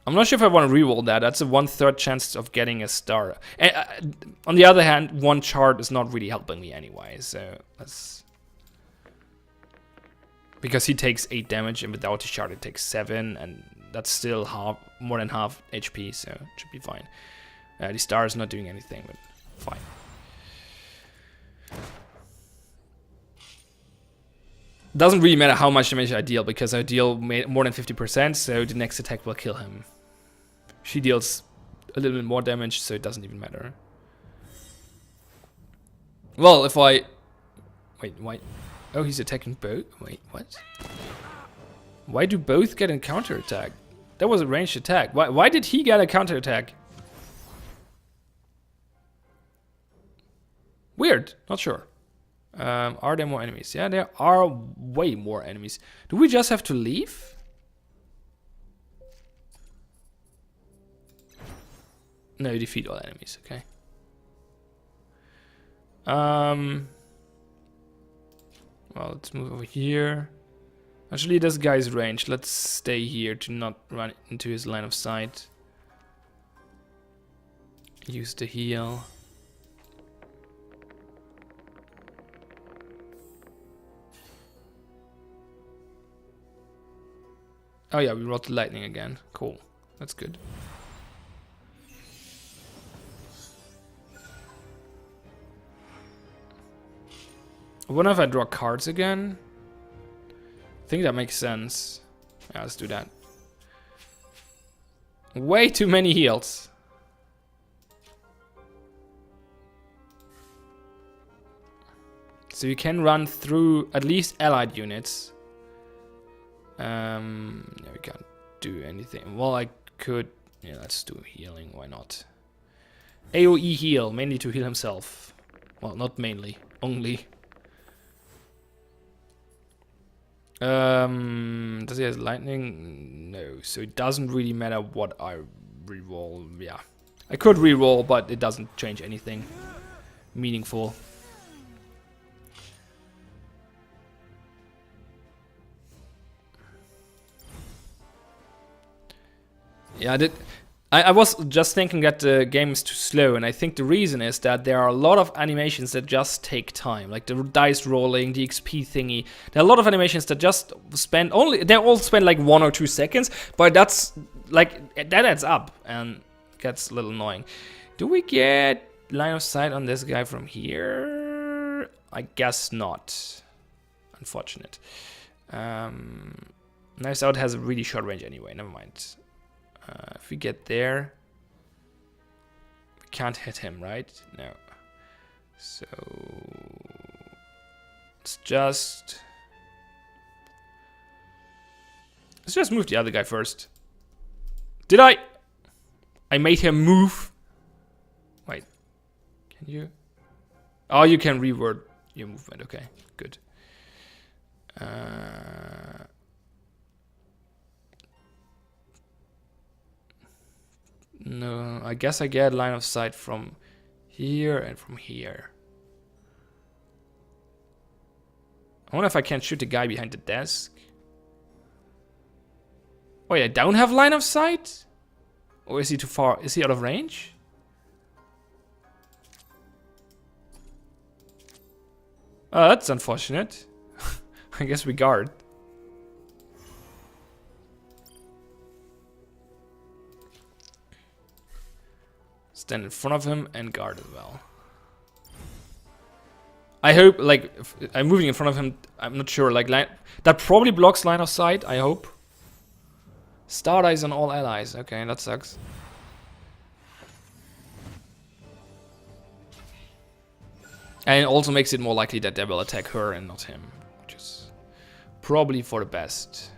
I'm not sure if I want to reroll that. That's a 1/3 chance of getting a star. And, on the other hand, 1 chart is not really helping me anyway, so that's... Because he takes 8 damage, and without his chart it takes 7, and that's still more than half HP, so it should be fine. The star is not doing anything, but fine. Doesn't really matter how much damage I deal, because I deal more than 50%, so the next attack will kill him. She deals a little bit more damage, so it doesn't even matter. Well, if I... Wait, why... Oh, he's attacking both? Wait, what? Why do both get a counter attack? That was a ranged attack. Why did he get a counter attack? Weird, not sure. Are there more enemies? Yeah, there are way more enemies. Do we just have to leave? No, you defeat all enemies, okay. Well, let's move over here. Actually, this guy's ranged. Let's stay here to not run into his line of sight. Use the heal. Oh yeah, we rolled the lightning again. Cool. That's good. I wonder if I draw cards again. I think that makes sense. Yeah, let's do that. Way too many heals. So you can run through at least allied units. Yeah, we can't do anything. Well, I could... Yeah, let's do healing. Why not? AoE heal, mainly to heal himself. Well, not mainly. Only. Does he have lightning? No, so it doesn't really matter what I reroll. Yeah, I could reroll, but it doesn't change anything meaningful. Yeah, I was just thinking that the game is too slow, and I think the reason is that there are a lot of animations that just take time, like the dice rolling, the XP thingy. There are a lot of animations that just spend they all spend like 1 or 2 seconds, but that's like, that adds up and gets a little annoying. Do we get line of sight on this guy from here? I guess not. Unfortunate. Knives Out has a really short range anyway, never mind. If we get there, we can't hit him, right? No. So let's just move the other guy first. Did I? I made him move. Wait, can you? Oh, you can reword your movement. Okay, good. No, I guess I get line of sight from here and from here. I wonder if I can shoot the guy behind the desk. Wait, I don't have line of sight? Or is he too far? Is he out of range? Oh, that's unfortunate. I guess we guard. Stand in front of him and guard as well. I hope, like, if I'm moving in front of him, I'm not sure, like, that probably blocks line of sight, I hope. Star dies on all allies. Okay, that sucks. And it also makes it more likely that they will attack her and not him, which is probably for the best.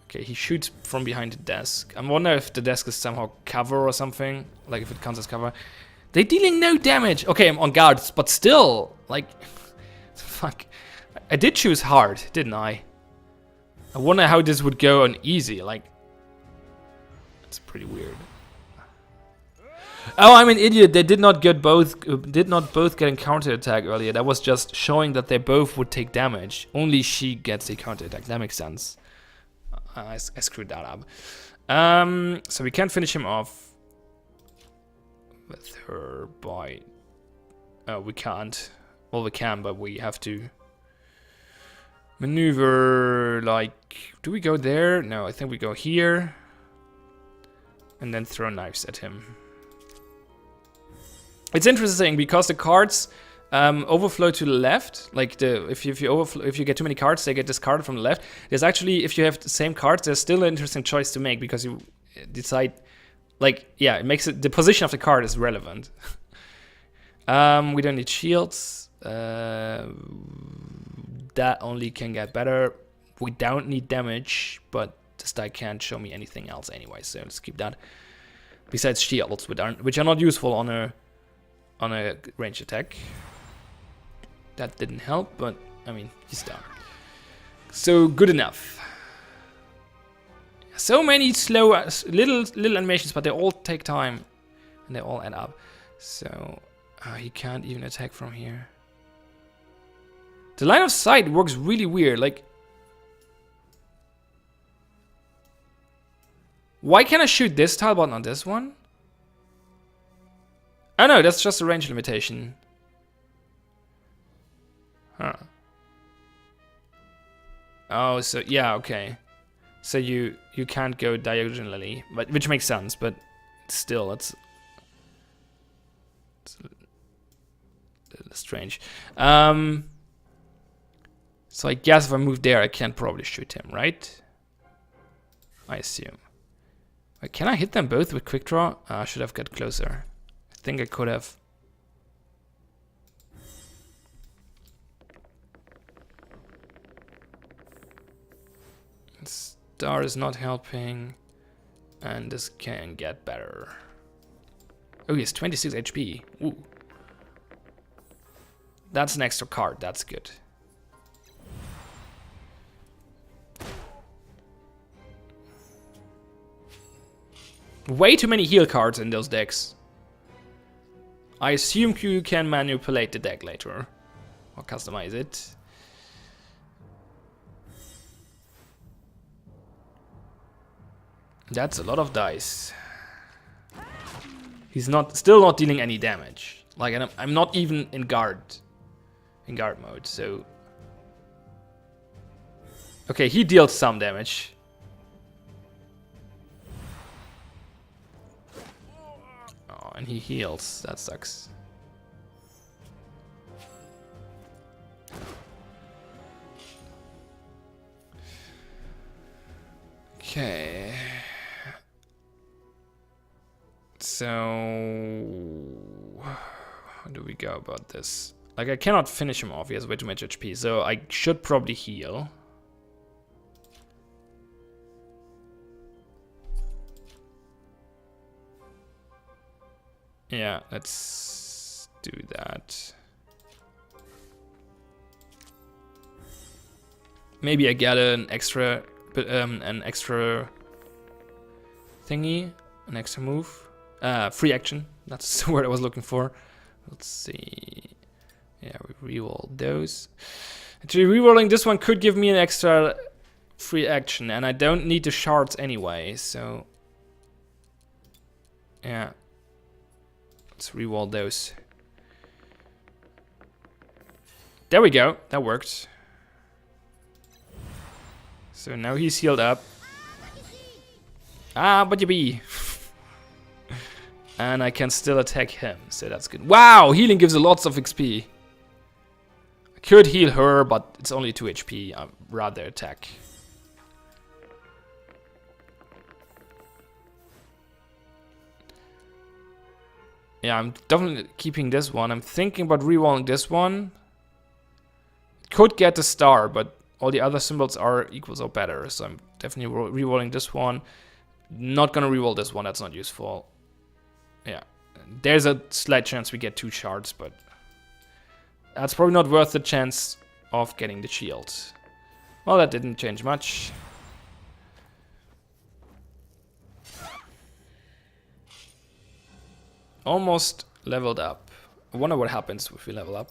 Okay, he shoots from behind the desk. I wonder if the desk is somehow cover or something, like if it counts as cover. They're dealing no damage. Okay, I'm on guard, but still, like, fuck. I did choose hard, didn't I? I wonder how this would go on easy, like, it's pretty weird. Oh, I'm an idiot. They did not both get a counter attack earlier. That was just showing that they both would take damage. Only she gets a counter attack. That makes sense. I screwed that up. So we can't finish him off with her by. Oh, we can't. Well, we can, but we have to maneuver. Like, do we go there? No, I think we go here, and then throw knives at him. It's interesting because the cards overflow to the left. Like if you get too many cards, they get discarded from the left. There's actually, if you have the same cards, there's still an interesting choice to make because you decide, like, yeah, it makes it, the position of the card is relevant. We don't need shields. That only can get better. We don't need damage, but this die can't show me anything else anyway, so let's keep that. Besides shields, which are not useful on a range attack. That didn't help, but I mean, he's down. So good enough. So many slow little animations, but they all take time and they all add up. So he can't even attack from here. The line of sight works really weird. Like, why can't I shoot this tile but not this one? Oh no, that's just a range limitation. Huh. Oh, so yeah, okay. So you can't go diagonally, but which makes sense, but still, it's a little strange. So I guess if I move there, I can't probably shoot him, right? I assume. Wait, can I hit them both with quick draw? I should have got closer. I think I could have. Star is not helping, and this can get better. Oh, he has 26 HP. Ooh. That's an extra card, that's good. Way too many heal cards in those decks. I assume you can manipulate the deck later, or customize it. That's a lot of dice. He's still not dealing any damage. Like, I'm not even in guard mode. So, okay, he deals some damage. Oh, and he heals. That sucks. Okay. So, how do we go about this? Like, I cannot finish him off. He has way too much HP, so I should probably heal. Yeah, let's do that. Maybe I get an extra thingy, an extra move. Free action, that's the word I was looking for. Let's see. Yeah, we reroll those. Actually, rerolling this one could give me an extra free action, and I don't need the shards anyway, so... Yeah. Let's reroll those. There we go, that worked. So now he's healed up. Ah, but you be. And I can still attack him, so that's good. Wow, healing gives a lots of XP. I could heal her, but it's only 2 HP. I'd rather attack. Yeah, I'm definitely keeping this one. I'm thinking about rerolling this one. Could get the star, but all the other symbols are equals or better, so I'm definitely rerolling this one. Not gonna reroll this one, that's not useful. Yeah, there's a slight chance we get 2 shards, but that's probably not worth the chance of getting the shield. Well, that didn't change much. Almost leveled up. I wonder what happens if we level up.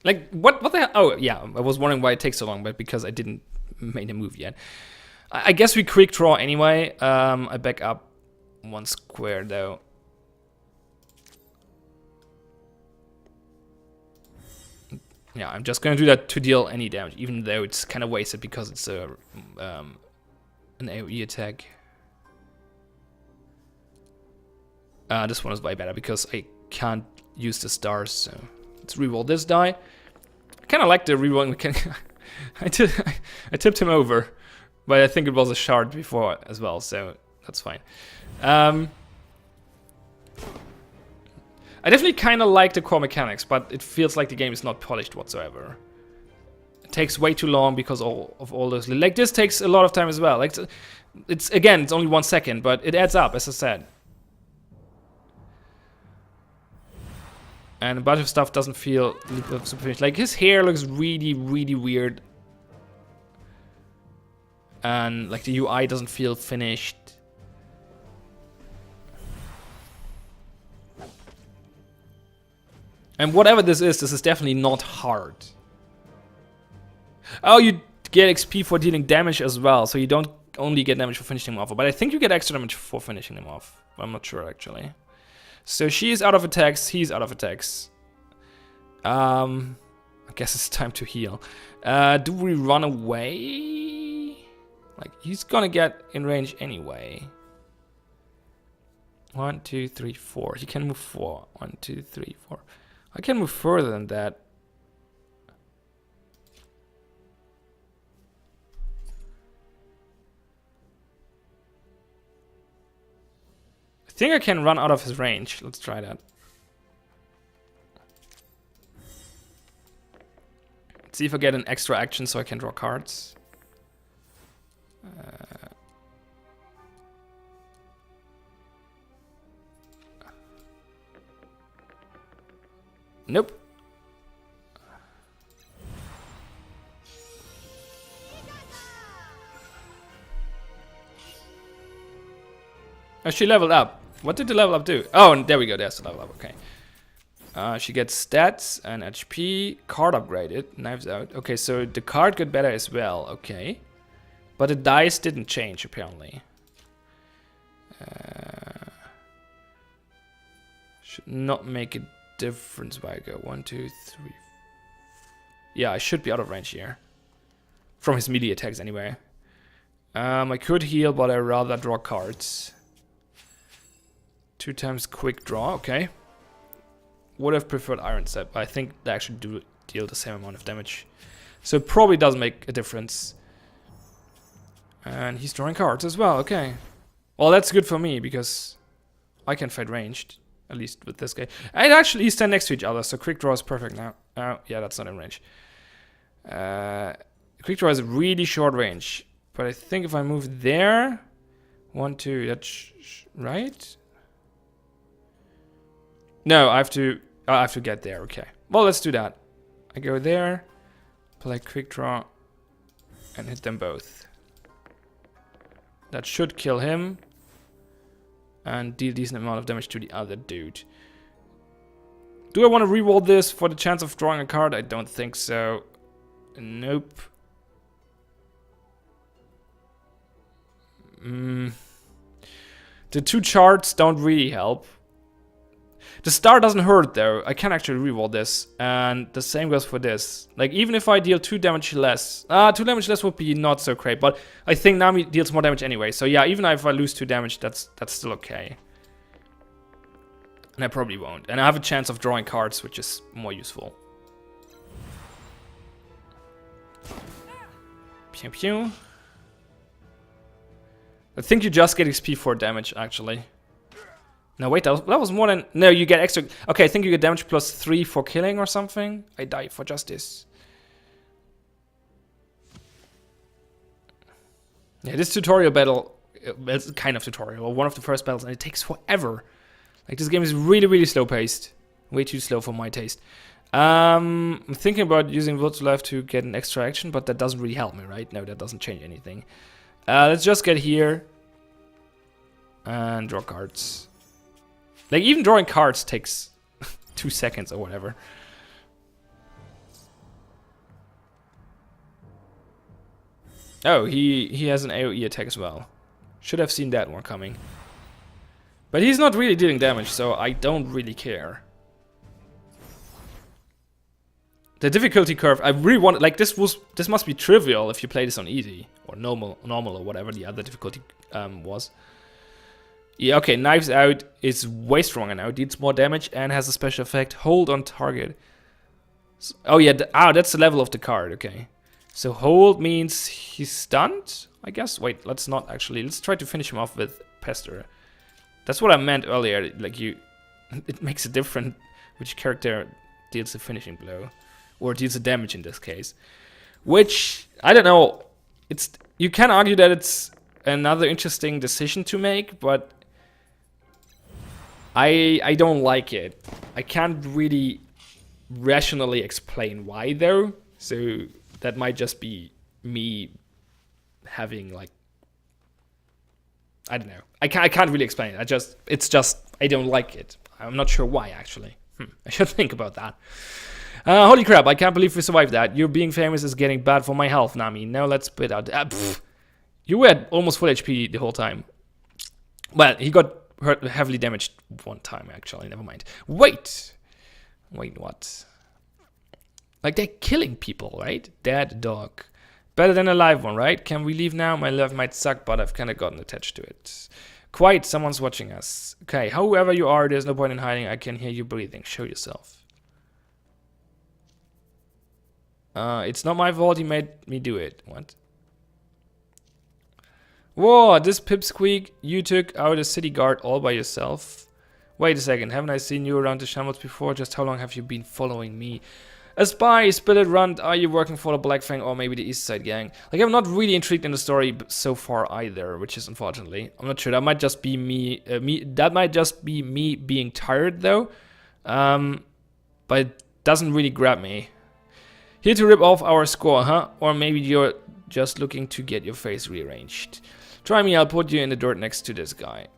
Like, what the hell? Oh, yeah, I was wondering why it takes so long, but because I didn't make a move yet. I guess we quick draw anyway. I back up 1 square, though. Yeah, I'm just gonna do that to deal any damage, even though it's kind of wasted because it's a an AoE attack. This one is way better because I can't use the stars, so let's reroll this die. I kind of like the rerolling mechanic. I tipped him over, but I think it was a shard before as well, so that's fine. I definitely kind of like the core mechanics, but it feels like the game is not polished whatsoever. It takes way too long because of all those. Like, this takes a lot of time as well. Like, it's again, it's only 1 second, but it adds up, as I said. And a bunch of stuff doesn't feel super finished. Like, his hair looks really, really weird. And, like, the UI doesn't feel finished. And whatever this is definitely not hard. Oh, you get XP for dealing damage as well. So you don't only get damage for finishing them off. But I think you get extra damage for finishing them off. I'm not sure, actually. So she's out of attacks, he's out of attacks. I guess it's time to heal. Do we run away? Like, he's gonna get in range anyway. 1, 2, 3, 4. He can move 4. 1, 2, 3, 4. I can move further than that. I think I can run out of his range. Let's try that. Let's see if I get an extra action so I can draw cards. Nope. Oh, she leveled up. What did the level up do? Oh, and there we go. There's the level up. Okay. She gets stats and HP. Card upgraded. Knives out. Okay, so the card got better as well. Okay. But the dice didn't change, apparently. Should not make a difference where I go. 1, 2, 3. Yeah, I should be out of range here. From his melee attacks, anyway. I could heal, but I'd rather draw cards. 2 times quick draw, okay. Would have preferred Iron Step, but I think they actually do deal the same amount of damage. So it probably does make a difference. And he's drawing cards as well, okay. Well, that's good for me, because I can fight ranged, at least with this guy. And actually stand next to each other, so quick draw is perfect now. Oh, yeah, that's not in range. Quick draw is really short range. But I think if I move there... 1, 2, that's right? No, I have to get there, okay. Well, let's do that. I go there, play quick draw, and hit them both. That should kill him. And deal decent amount of damage to the other dude. Do I want to reroll this for the chance of drawing a card? I don't think so. Nope. The 2 charts don't really help. The star doesn't hurt though. I can actually reroll this. And the same goes for this. Like even if I deal 2 damage less. 2 damage less would be not so great. But I think Nami deals more damage anyway. So yeah, even if I lose 2 damage, that's still okay. And I probably won't. And I have a chance of drawing cards, which is more useful. Pew pew. I think you just get XP for damage, actually. No, wait, that was more than... No, you get extra... Okay, I think you get damage plus 3 for killing or something. I die for justice. Yeah, this tutorial battle... It's kind of tutorial. One of the first battles, and it takes forever. Like, this game is really, really slow-paced. Way too slow for my taste. I'm thinking about using Will to Life to get an extra action, but that doesn't really help me, right? No, that doesn't change anything. Let's just get here and draw cards. Like, even drawing cards takes 2 seconds or whatever. Oh, he has an AoE attack as well. Should have seen that one coming. But he's not really dealing damage, so I don't really care. The difficulty curve, I really want, like, this must be trivial if you play this on easy or normal or whatever the other difficulty was. Yeah, okay, Knives Out is way stronger now, deals more damage and has a special effect, hold on target. So, oh yeah, that's the level of the card, okay. So hold means he's stunned, I guess. Wait, let's not actually, let's try to finish him off with Pester. That's what I meant earlier, like it makes a difference which character deals the finishing blow. Or deals the damage in this case. Which, I don't know, you can argue that it's another interesting decision to make, but I don't like it. I can't really rationally explain why though, so that might just be me having like, I don't know. I can't really explain it. It's just, I don't like it. I'm not sure why actually. I should think about that. Holy crap, I can't believe we survived that. You being famous is getting bad for my health, Nami. Now let's spit out. You were at almost full HP the whole time. Well, he got hurt, heavily damaged one time, actually. Never mind. Wait, what? Like, they're killing people, right? Dead dog. Better than a live one, right? Can we leave now? My love might suck, but I've kind of gotten attached to it. Quiet, someone's watching us. Okay, however you are, there's no point in hiding. I can hear you breathing. Show yourself. It's not my fault he made me do it. What? Whoa, this pipsqueak, you took out a city guard all by yourself? Wait a second, haven't I seen you around the shambles before? Just how long have you been following me? A spy, spill it, run. Are you working for the Black Fang or maybe the East Side Gang? Like, I'm not really intrigued in the story so far either, which is unfortunately. I'm not sure. That might just be that might just be me being tired though. But it doesn't really grab me. Here to rip off our score, huh? Or maybe you're just looking to get your face rearranged. Try me, I'll put you in the dirt next to this guy.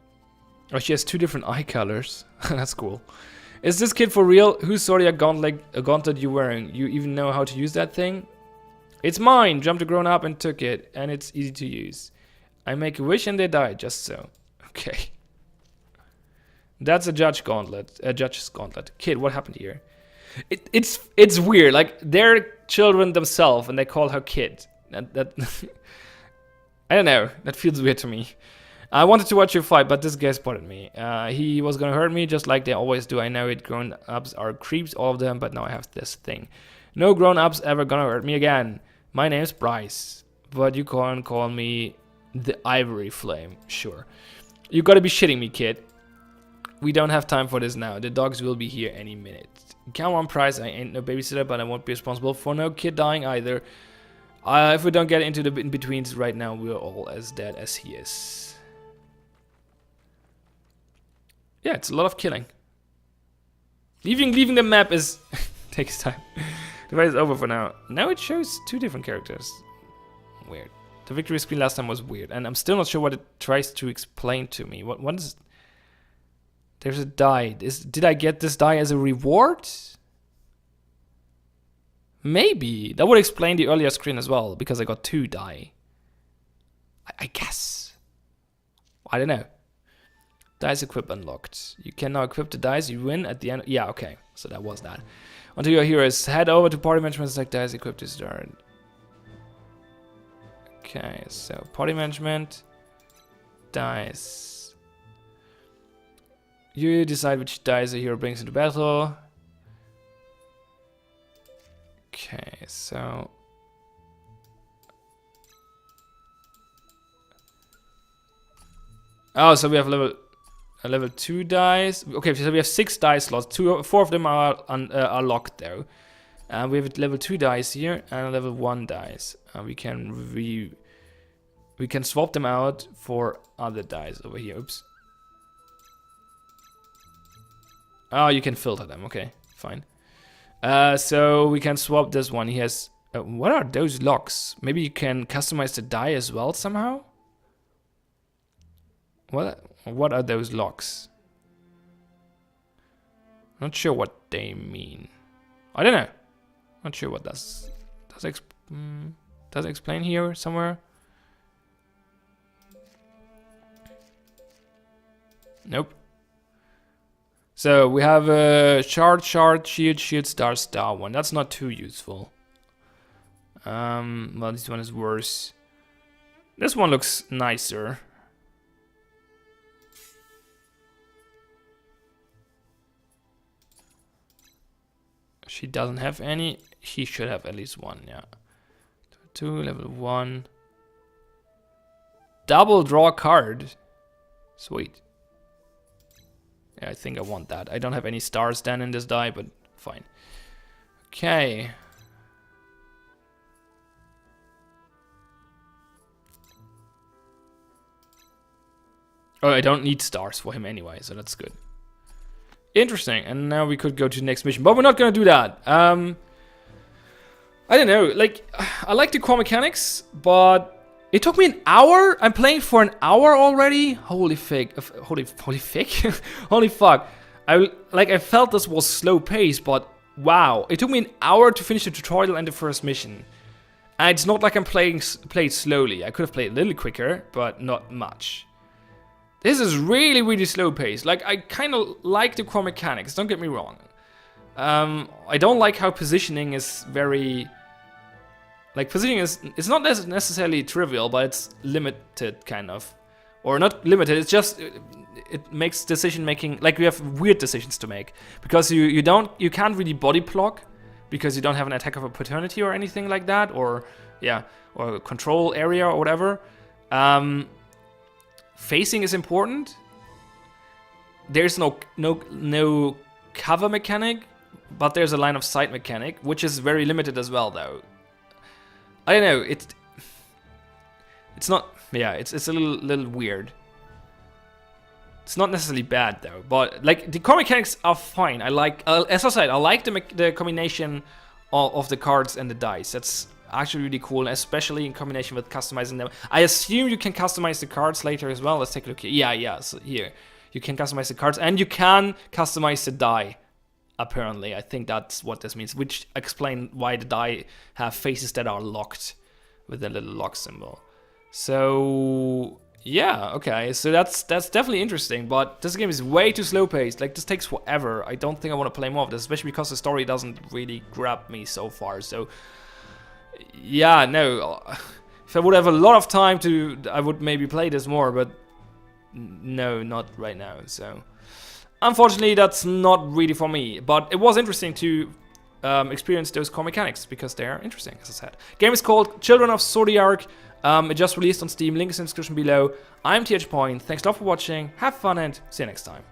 Oh, she has 2 different eye colors. That's cool. Is this kid for real? Whose Zodiac gauntlet you wearing? You even know how to use that thing? It's mine! Jumped a grown up and took it. And it's easy to use. I make a wish and they die, just so. Okay. That's a judge's gauntlet. Kid, what happened here? It's weird. Like, they're children themselves and they call her kid. That I don't know. That feels weird to me. I wanted to watch you fight, but this guy spotted me. He was gonna hurt me just like they always do. I know it. Grown-ups are creeps, all of them, but now I have this thing. No grown-ups ever gonna hurt me again. My name's Bryce, but you can call me the Ivory Flame. Sure. You gotta be shitting me, kid. We don't have time for this now. The dogs will be here any minute. Come on, Price. I ain't no babysitter, but I won't be responsible for no kid dying either. If we don't get into the in-betweens right now, we're all as dead as he is. Yeah, it's a lot of killing. Leaving the map is takes time. The fight is over for now. Now it shows 2 different characters. Weird. The victory screen last time was weird, and I'm still not sure what it tries to explain to me. What is? There's a die. Did I get this die as a reward? Maybe that would explain the earlier screen as well, because I got 2 die. I guess. I don't know. Dice equip unlocked. You can now equip the dice you win at the end. Yeah, okay. So that was that. Until your heroes, head over to party management, select dice equip to start. Okay, so party management, dice. You decide which dice a hero brings into battle. Okay, so oh, so we have level 2 dice. Okay, so we have 6 dice slots. 4 of them are locked though. We have level 2 dice here and level 1 dice. We can swap them out for other dice over here. Oops. Oh, you can filter them. Okay, fine. So we can swap this one. He has. What are those locks? Maybe you can customize the die as well somehow. What are those locks? Not sure what they mean. I don't know. Not sure what does it explain here somewhere? Nope. So we have a shard, shield, star one. That's not too useful. Well, this one is worse. This one looks nicer. She doesn't have any. He should have at least one, yeah. 2, level 1. Double draw card. Sweet. Yeah, I think I want that. I don't have any stars then in this die, but fine. Okay. Oh, I don't need stars for him anyway, so that's good. Interesting, and now we could go to the next mission, but we're not gonna do that. I don't know, like, I like the core mechanics, but it took me an hour? I'm playing for an hour already? Holy fuck. Holy fuck. I felt this was slow pace, but wow. It took me an hour to finish the tutorial and the first mission. And it's not like I'm played slowly. I could have played a little quicker, but not much. This is really, really slow pace. Like, I kind of like the core mechanics, don't get me wrong. I don't like how positioning is very... Like, positioning is... It's not necessarily trivial, but it's limited, kind of. Or not limited, it's just... It makes decision making... Like, we have weird decisions to make. Because you can't really body block, because you don't have an attack of opportunity or anything like that. Or, yeah, or control area or whatever. Facing is important. There's no cover mechanic, but there's a line of sight mechanic, which is very limited as well, though. I don't know. It's not. Yeah, it's a little weird. It's not necessarily bad though, but like the core mechanics are fine. I like, as I said, I like the combination of the cards and the dice. That's actually really cool, especially in combination with customizing them. I assume you can customize the cards later as well. Let's take a look here. Yeah, so here. You can customize the cards, and you can customize the die, apparently. I think that's what this means, which explains why the die have faces that are locked with a little lock symbol. So, yeah, okay. So that's definitely interesting, but this game is way too slow-paced. Like, this takes forever. I don't think I want to play more of this, especially because the story doesn't really grab me so far, so... Yeah, no. If I would have a lot of time I would maybe play this more, but no, not right now. So, unfortunately, that's not really for me. But it was interesting to experience those core mechanics because they are interesting, as I said. Game is called Children of Zodiarc. It just released on Steam. Link is in the description below. I'm TH Point. Thanks a lot for watching. Have fun and see you next time.